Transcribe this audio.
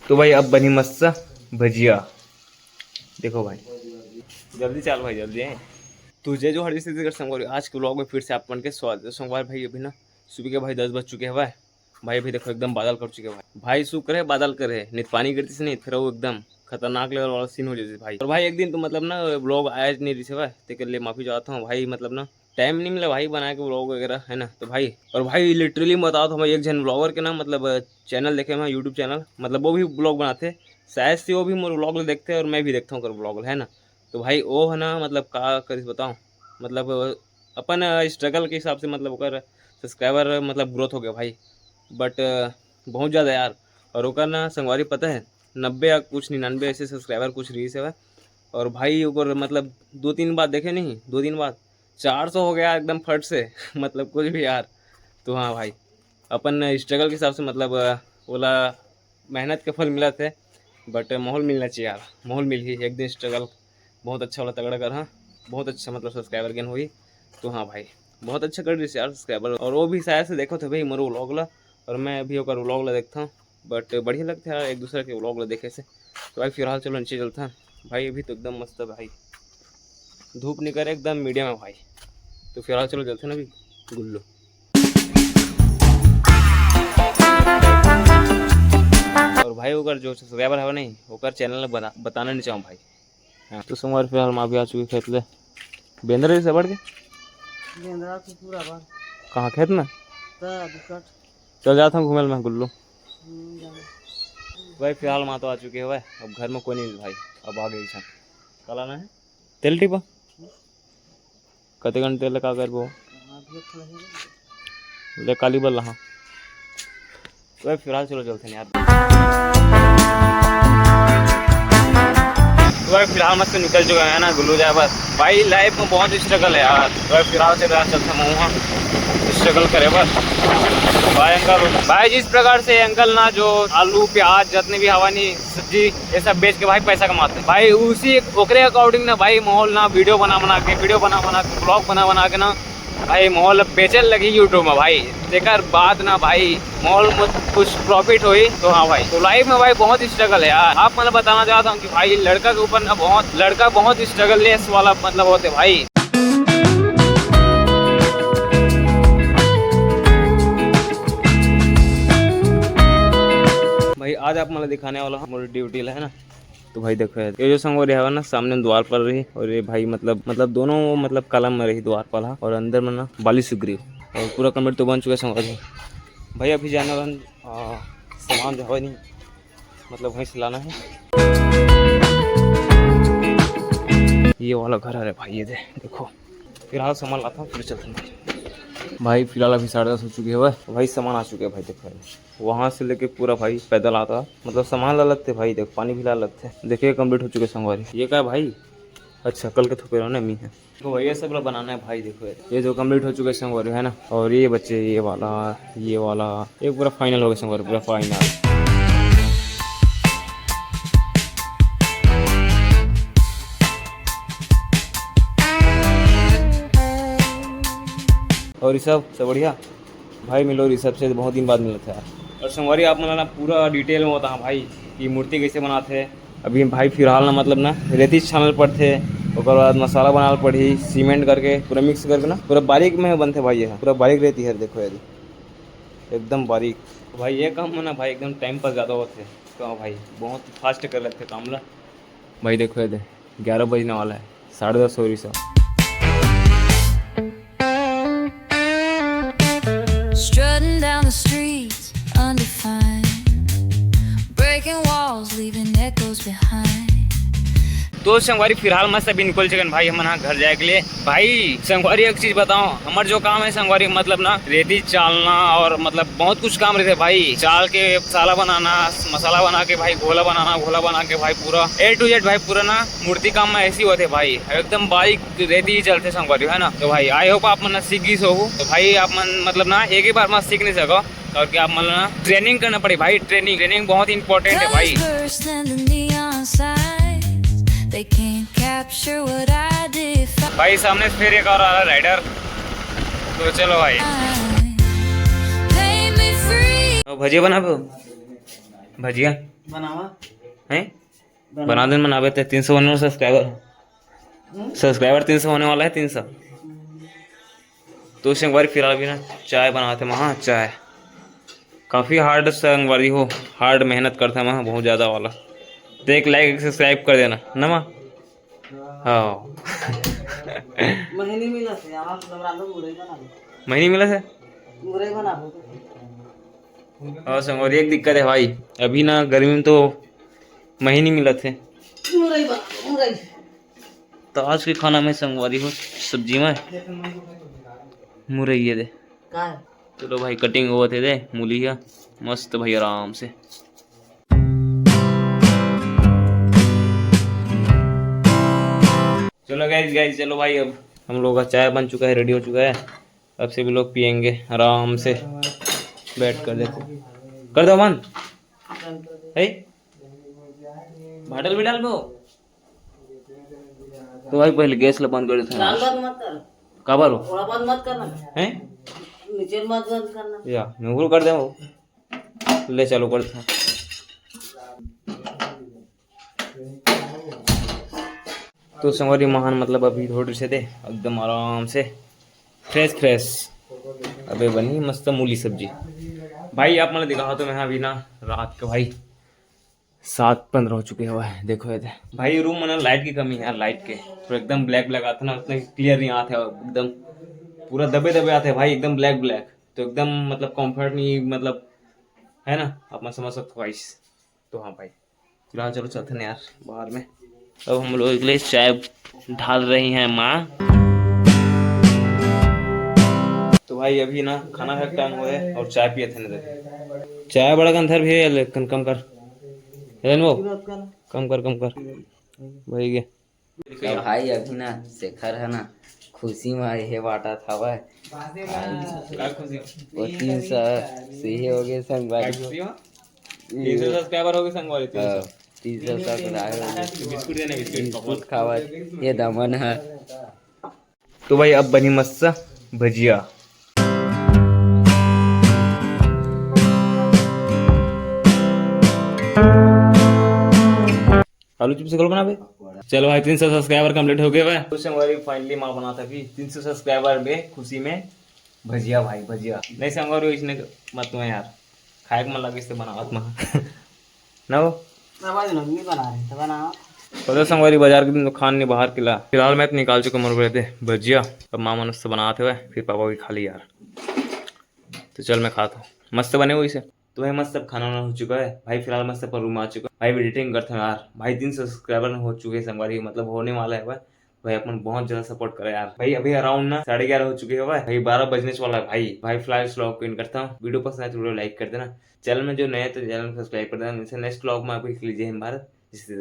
तो भाई अब बनी मस्त सा भजिया, देखो भाई, जल्दी चल भाई जल्दी है। तुझे जो हरी स्थिति कर संगवारी आज के व्लॉग में फिर से आप बन के स्वागत है। सोमवार भाई अभी ना सुबह के भाई 10 बज चुके हैं भाई। भाई अभी देखो एकदम बादल कर चुके हैं भाई शुक्र है बादल करे नहीं पानी गिरती से नहीं फिर वो एकदम खतरनाक लेवल वाला सीन हो जाती भाई। और भाई एक दिन तो मतलब ना व्लॉग आया नहीं रही से भाई, तो लिए माफी चाहता हूँ भाई, मतलब ना टाइम नहीं मिला भाई बना के व्लॉग वगैरह है ना। तो भाई और भाई लिटरली बताओ तो भाई एक जन व्लॉगर के ना मतलब चैनल देखे मैं यूट्यूब चैनल, मतलब वो भी ब्लॉग बनाते शायद से, वो भी मेरे व्लॉग देखते हैं और मैं भी देखता हूँ ब्लॉग है ना। तो भाई वो है ना मतलब का कर बताऊँ, मतलब अपन स्ट्रगल के हिसाब से मतलब ओकर सब्सक्राइबर मतलब ग्रोथ हो गया भाई, बट बहुत ज़्यादा यार। और ओकर ना संगवारी पता है 90 या कुछ 99 ऐसे सब्सक्राइबर कुछ रही से। और भाई ओकर मतलब 2-3 बार देखे नहीं, 2 दिन बाद 400 हो गया एकदम फट से मतलब कुछ भी यार। तो हाँ भाई अपन स्ट्रगल के हिसाब से मतलब बोला मेहनत के फल मिला थे, बट माहौल मिलना चाहिए यार, माहौल मिल ही एक दिन स्ट्रगल बहुत अच्छा वाला तगड़ा कर। हाँ बहुत अच्छा मतलब सब्सक्राइबर गेन हुई। तो हाँ भाई बहुत अच्छा कर रही यार सब्सक्राइबर, और वो भी शायद से देखो थे भाई मोर व्लॉग ला, और मैं अभी ओकर व्लॉग ला देखता हूँ, बट बढ़िया लगता है यार एक दूसरे के व्लॉग ला देखे से। तो भाई फिलहाल चलो नीचे चलता है भाई, अभी तो एकदम मस्त है भाई, धूप निकल एकदम मीडियम है भाई। तो फिलहाल चलो चलते हैं ना अभी गुल्लू। और भाई ओकर जो सब्सक्राइबर है नहीं ओकर चैनल बताना नहीं चाहूँ भाई। हाँ तो सोमवार फिलहाल माँ भी आ चुकी खेत ले बेंद्र से बढ़ के पूरा बार कहाँ खेत में चल जाता हूँ घूमे मैं गुल्लू। भाई फिलहाल माँ तो आ चुकी है भाई, अब घर में कोई नहीं भाई, अब आ गई कल आना है तेल टिपा कते घंटे तेल का कर वो ले काली बल रहा। तो भाई फिलहाल चलो चलते हैं यार। तो भाई फिलहाल मस्त निकल चुका है ना गुल्लू जाए बस। भाई लाइफ में बहुत स्ट्रगल है यार, तो भाई फिलहाल से चलते हैं वहाँ स्ट्रगल करे बस। भाई अंकल भाई जिस प्रकार से अंकल ना जो आलू प्याज जितने भी हवानी सब्जी ये सब बेच के भाई पैसा कमाते हैं भाई, उसी ओकरे अकॉर्डिंग ना भाई माहौल ना वीडियो बना बना के ब्लॉग बना के ना भाई माहौल बेचने लगी यूट्यूब में भाई। देकर बाद ना भाई माहौल में कुछ प्रॉफिट हुई। तो हाँ भाई तो लाइफ में भाई बहुत स्ट्रगल है यार। आप मतलब बताना चाहता हूँ कि भाई लड़का के ऊपर ना लड़का बहुत स्ट्रगल लेस वाला मतलब होते भाई। भाई आज आप मतलब दिखाने वाला हमारी ड्यूटी है ना। तो भाई देखो ये जो संगवारी है ना सामने द्वार पर रही, और ये भाई मतलब दोनों मतलब कलम में रही द्वार पर, और अंदर में ना बाली सुग्रीव, और पूरा कमरे तो बन चुका है संगवारी। भाई अभी जाने वाला सामान जो है नहीं मतलब वहीं से लाना है। ये वाला घर है भाई, ये देखो फिलहाल सामान लाता हूँ फिर चलते हैं भाई। फिलहाल अभी 10:30 हो चुकी है भाई, सामान आ चुके हैं भाई। देखो वहाँ से लेके पूरा भाई पैदल आता मतलब सामान ला लगते भाई, देखो पानी भी ला लगते देखिए कंप्लीट हो चुके संगवारी। ये क्या है भाई, अच्छा कल के थोपे ना मी है तो भैया सब लोग बनाना है भाई। देखो ये जो कंप्लीट हो चुके संगवारी है ना, और ये बच्चे ये वाला ये पूरा फाइनल हो गया संगवारी, पूरा फाइनल। और ऋषभ सब बढ़िया भाई, मिलो ऋषभ से बहुत दिन बाद मिला था यार। और संगवारी आप मतलब ना पूरा डिटेल में होता है भाई कि मूर्ति कैसे बनाते हैं। अभी भाई फिलहाल ना मतलब ना रेती छानल पड़ते, उसके बाद मसाला बनाना पड़ी सीमेंट करके पूरा मिक्स करके ना पूरा बारीक में बनते भाई। ये पूरा बारीक रहती है देखो यदि एकदम बारीक। तो भाई ये काम ना भाई एकदम टाइम पर ज़्यादा होते हैं तो भाई बहुत फास्ट कर लेते काम ला भाई। देखो यदि 11 बजने वाला है, 10:30 हो रही सब। Strutting down the streets, undefined, breaking walls, leaving echoes behind. तो संगवारी फिलहाल मस्त अभी निकल चुके भाई हम घर जाए के लिए। भाई संगवारी एक चीज बताओ, हमारा जो काम है संगवारी मतलब ना रेती चालना और मतलब बहुत कुछ काम रहते भाई। चाल के साला बनाना, मसाला बना के भाई घोला बना के भाई पूरा A to Z भाई पूरा ना मूर्ति काम में ऐसी होते भाई, एकदम बारीक रेती ही चलते संगवारी है ना। तो भाई आई होप आप मन सीख गई सो। तो भाई आप मन मतलब ना एक ही बार मत सीख नहीं सको, और क्या आप मतलब ना ट्रेनिंग करना पड़े भाई। ट्रेनिंग बहुत इंपॉर्टेंट है भाई। They can't capture what I did. भाई सामने फिर एक और आ रहा राइडर, तो चलो भाई भजिया बना भजिया बनावा हैं बना दिन बनावे थे 300 होने वाला सब्सक्राइबर 300 होने वाला है 300। तो संगवारी फिलहाल भी ना चाय बनाते वहाँ चाय काफ़ी हार्ड संगवारी हो हार्ड मेहनत करते हैं वहाँ बहुत ज़्यादा वाला। तो एक लाइक सब्सक्राइब कर देना ना माँ। हाँ महीने मिला से आवा लबरा दो मुरई बना दो महीने मिला है। मुरई बना दो और संगवारी एक दिक्कत है भाई अभी ना गर्मी में तो महीने मिला थे। मुरई बना दो मुरई तो आज के खाना में संगवारी हो सब्जी में मुरई ये दे। का है चलो भाई कटिंग हुआ थे दे मूली का मस्त भाई आराम से। चलो गाइस चलो भाई अब हम लोग का चाय बन चुका है रेडी हो चुका है। अब से भी लोग पियेंगे आराम से बैठ कर देखो कर दो मन है भाटल भी डाल दो। तो भाई पहले गैस ला बंद कर देते दाल हैं बंद मत कर का बारो थोड़ा बंद मत करना हैं नीचे मत बंद करना या मैं कर दे वो ले चालू करते हैं। तो संगवारी महान मतलब अभी थोड़ी से दे एकदम आराम से फ्रेश अबे बनी मस्त मूली सब्जी भाई आप मैंने दिखा तो मैं अभी ना रात के भाई 7:15 हो चुके हुए हैं। देखो ये भाई रूम में ना लाइट की कमी है यार लाइट के तो एकदम ब्लैक आता ना उतना क्लियर नहीं आते एकदम पूरा दबे आते हैं भाई एकदम ब्लैक तो एकदम मतलब कंफर्ट नहीं मतलब है ना आप मैं समझ सकते हो गाइस। तो हाँ भाई फिलहाल चलो चलते हैं यार बाहर में। अब हम लोग के लिए चाय ढाल रही हैं माँ। तो भाई अभी ना खाना का टाइम हुआ है और चाय पिए थे ना चाय बड़ा अंदर भी है लेकिन कम कर वो कम कर भाई गे तो भाई अभी ना शेखर है ना खुशी में ये बांटा था वह वो 300 सही हो गए संगवारी 300 सब्सक्राइबर हो गए संगवारी 300 सब्सक्राइबर बिस्कुट देने बिस्कुट खावा ये दमन है। तो भाई अब बनी मस्त भजिया आलू चिप्स कल बना बे। चलो भाई 300 सब्सक्राइबर कंप्लीट हो गए भाई तो संगवारी फाइनली माँ बना था कि 300 सब्सक्राइबर में खुशी में भजिया भाई भजिया नहीं संगवारी इसने मत तुम्हें यार खाए मन लगे इससे बनावत माँ ना हो आवाज नहीं बना रहे तो बना पता संगवारी बाजार के दिन तो खान नहीं बाहर किला फिलहाल मैं तो निकाल चुका मर रहे थे भजिया अब माँ मन से बनाते हुए फिर पापा भी खा ली यार। तो चल मैं खाता हूँ मस्त बने हुए इसे। तो भाई मस्त सब खाना हो चुका है भाई फिलहाल मस्त पर रूम आ चुका है भाई एडिटिंग करते हैं यार भाई 300 सब्सक्राइबर हो चुके हैं संगवारी मतलब होने वाला है भाई अपन बहुत ज्यादा सपोर्ट करा यार भाई अभी अराउंड ना 11:30 हो चुके हैं भाई 12 बजने वाला है भाई फिलहाल इस व्लॉग को इन करता हूँ। वीडियो पसंद आए तो वीडियो लाइक कर देना चैनल में जो नए तो चैनल सब्सक्राइब कर देना। नेक्स्ट व्लॉग में आपको लीजिए भारत जिससे